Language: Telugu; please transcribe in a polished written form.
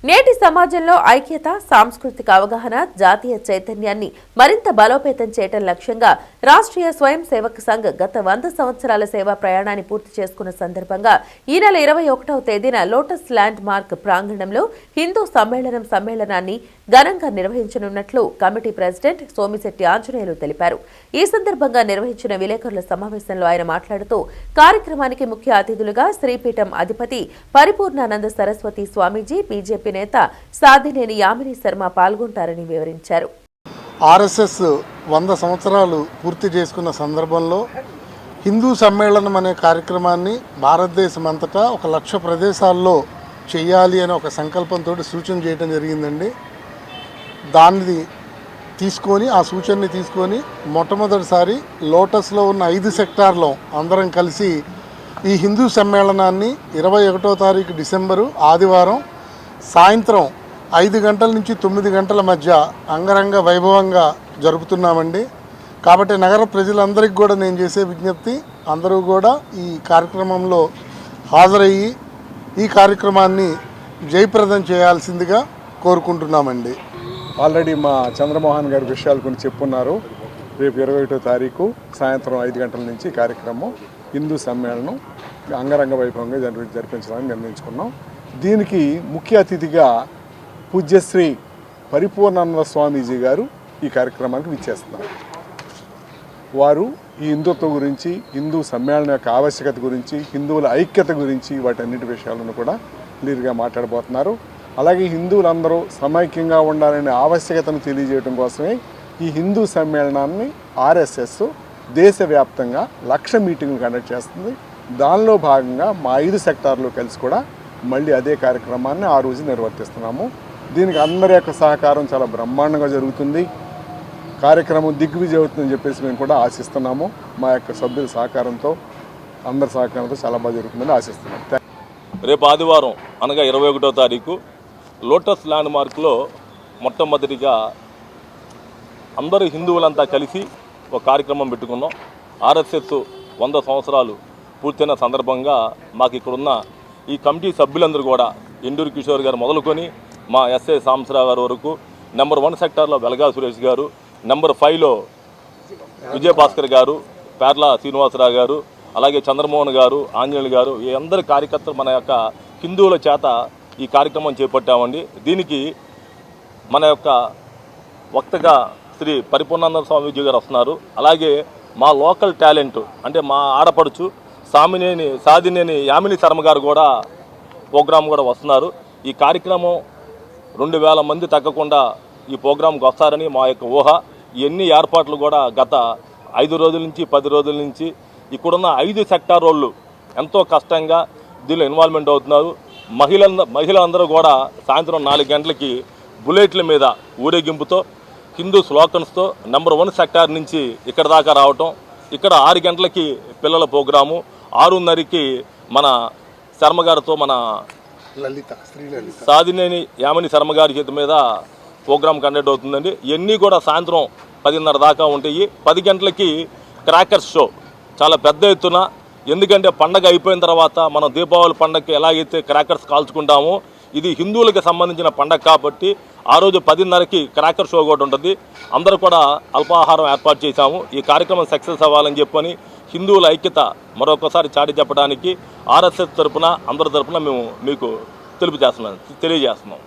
నేటి సమాజంలో ఐక్యత, సాంస్కృతిక అవగాహన, జాతీయ చైతన్యాన్ని మరింత బలోపేతం చేయడం లక్ష్యంగా రాష్ట్రీయ స్వయం సేవక్ సంఘ్ గత 100 సంవత్సరాల సేవా ప్రయాణాన్ని పూర్తి చేసుకున్న సందర్భంగా ఈ నెల 21వ తేదీన లోటస్ ల్యాండ్ మార్క్ ప్రాంగణంలో హిందూ సమ్మేళనాన్ని ఘనంగా నిర్వహించనున్నట్లు కమిటీ ప్రెసిడెంట్ సోమిశెట్టి ఆంజనేయులు తెలిపారు. ఈ సందర్భంగా నిర్వహించిన విలేకరుల సమావేశంలో ఆయన మాట్లాడుతూ కార్యక్రమానికి ముఖ్య అతిథులుగా శ్రీపీఠం అధిపతి పరిపూర్ణానంద సరస్వతి స్వామీజీ, బీజేపీ నేత సాదినేని యామిని శర్మ పాల్గొంటారని వివరించారు. ఆర్ఎస్ఎస్ 100 సంవత్సరాలు పూర్తి చేసుకున్న సందర్భంలో హిందూ సమ్మేళనం అనే కార్యక్రమాన్ని భారతదేశం అంతటా 1,00,000 ప్రదేశాల్లో చేయాలి అనే ఒక సంకల్పంతో సూచన చేయడం జరిగిందండి. దాన్ని ఆ సూచనని తీసుకొని మొట్టమొదటిసారి లోటస్లో ఉన్న 5 సెక్టార్లో అందరం కలిసి ఈ హిందూ సమ్మేళనాన్ని 21వ తారీఖు డిసెంబరు ఆదివారం సాయంత్రం 5 గంటల నుంచి 9 గంటల మధ్య అంగరంగ వైభవంగా జరుపుతున్నామండి. కాబట్టి నగర ప్రజలందరికీ కూడా నేను చేసే విజ్ఞప్తి, అందరూ కూడా ఈ కార్యక్రమంలో హాజరయ్యి ఈ కార్యక్రమాన్ని జయప్రదం చేయాల్సిందిగా కోరుకుంటున్నామండి. ఆల్రెడీ మా చంద్రమోహన్ గారి విషయాలు కొన్ని చెప్పున్నారు. రేపు 21వ తారీఖు సాయంత్రం 5 గంటల నుంచి కార్యక్రమం హిందూ సమ్మేళనం అంగరంగ వైభవంగా జరిపించడానికి నిర్ణయించుకున్నాం. దీనికి ముఖ్య అతిథిగా పూజ్యశ్రీ పరిపూర్ణానంద స్వామీజీ గారు ఈ కార్యక్రమానికి విచ్చేస్తున్నారు. వారు ఈ హిందుత్వం గురించి, హిందూ సమ్మేళనం యొక్క ఆవశ్యకత గురించి, హిందువుల ఐక్యత గురించి వాటన్నిటి విషయాలను కూడా క్లియర్గా మాట్లాడబోతున్నారు. అలాగే హిందువులందరూ సమైక్యంగా ఉండాలనే ఆవశ్యకతను తెలియజేయడం కోసమే ఈ హిందూ సమ్మేళనాన్ని ఆర్ఎస్ఎస్ దేశవ్యాప్తంగా 1,00,000 మీటింగ్లు కండక్ట్ చేస్తుంది. దానిలో భాగంగా మా 5 సెక్టార్లో కలిసి కూడా మళ్ళీ అదే కార్యక్రమాన్ని ఆ రోజు నిర్వర్తిస్తున్నాము. దీనికి అందరి యొక్క సహకారం చాలా బ్రహ్మాండంగా జరుగుతుంది. కార్యక్రమం దిగ్విజయం అవుతుందని చెప్పేసి మేము కూడా ఆశిస్తున్నాము. మా యొక్క సభ్యుల సహకారంతో, అందరి సహకారంతో చాలా బాగా జరుగుతుందని ఆశిస్తున్నాం. రేపు ఆదివారం అనగా 21వ తారీఖు లోటస్ ల్యాండ్ మార్క్లో మొట్టమొదటిగా అందరూ హిందువులంతా కలిసి ఒక కార్యక్రమం పెట్టుకున్నాం. ఆర్ఎస్ఎస్ 100 సంవత్సరాలు పూర్తయిన సందర్భంగా మాకు ఇక్కడున్న ఈ కమిటీ సభ్యులందరూ కూడా ఎండూరు కిషోర్ గారు మొదలుకొని మా ఎస్ఐ సాంబశివరావు గారి వరకు, నెంబర్ 1 సెక్టార్లో వెలగా సురేష్ గారు, నెంబర్ 5లో విజయభాస్కర్ గారు, పేర్ల శ్రీనివాసరావు గారు, అలాగే చంద్రమోహన్ గారు, ఆంజనేయులు గారు, ఈ అందరి కార్యకర్తలు మన యొక్క హిందువుల చేత ఈ కార్యక్రమం చేపట్టామండి. దీనికి మన యొక్క వక్తగా శ్రీ పరిపూర్ణానంద స్వామీజీ గారు వస్తున్నారు. అలాగే మా లోకల్ టాలెంట్ అంటే మా ఆడపడుచు సాదినేని యామిని శర్మ గారు కూడా ప్రోగ్రాం కూడా వస్తున్నారు. ఈ కార్యక్రమం 2,000 మంది తగ్గకుండా ఈ ప్రోగ్రాంకి వస్తారని మా యొక్క ఊహ. ఇవన్నీ ఏర్పాట్లు కూడా గత 5 రోజుల నుంచి 10 రోజుల నుంచి ఇక్కడున్న 5 సెక్టార్ వాళ్ళు ఎంతో కష్టంగా దీనిలో ఇన్వాల్వ్మెంట్ అవుతున్నారు. మహిళలందరూ కూడా సాయంత్రం 4 గంటలకి బుల్లెట్ల మీద ఊరేగింపుతో హిందూ స్లోకన్స్తో నెంబర్ 1 సెక్టార్ నుంచి ఇక్కడ దాకా రావటం, ఇక్కడ 6 గంటలకి పిల్లల ప్రోగ్రాము, 6:30కి మన శర్మగారితో మన సాదినేని యామిని శర్మగారి చేతి మీద ప్రోగ్రాం కండక్ట్ అవుతుందండి. ఇవన్నీ కూడా సాయంత్రం 10:30 దాకా ఉంటాయి. 10 గంటలకి క్రాకర్స్ షో చాలా పెద్ద ఎత్తున, ఎందుకంటే పండగ అయిపోయిన తర్వాత మనం దీపావళి పండగకి ఎలాగైతే క్రాకర్స్ కాల్చుకుంటామో ఇది హిందువులకు సంబంధించిన పండగ కాబట్టి ఆ రోజు 10:30కి క్రాకర్ షో కూడా ఉంటుంది. అందరూ కూడా అల్పాహారం ఏర్పాటు చేశాము. ఈ కార్యక్రమం సక్సెస్ అవ్వాలని చెప్పని హిందువుల ఐక్యత మరొకసారి చాటి చెప్పడానికి ఆర్ఎస్ఎస్ తరఫున అందరి తరఫున మేము మీకు తెలియజేస్తున్నాం.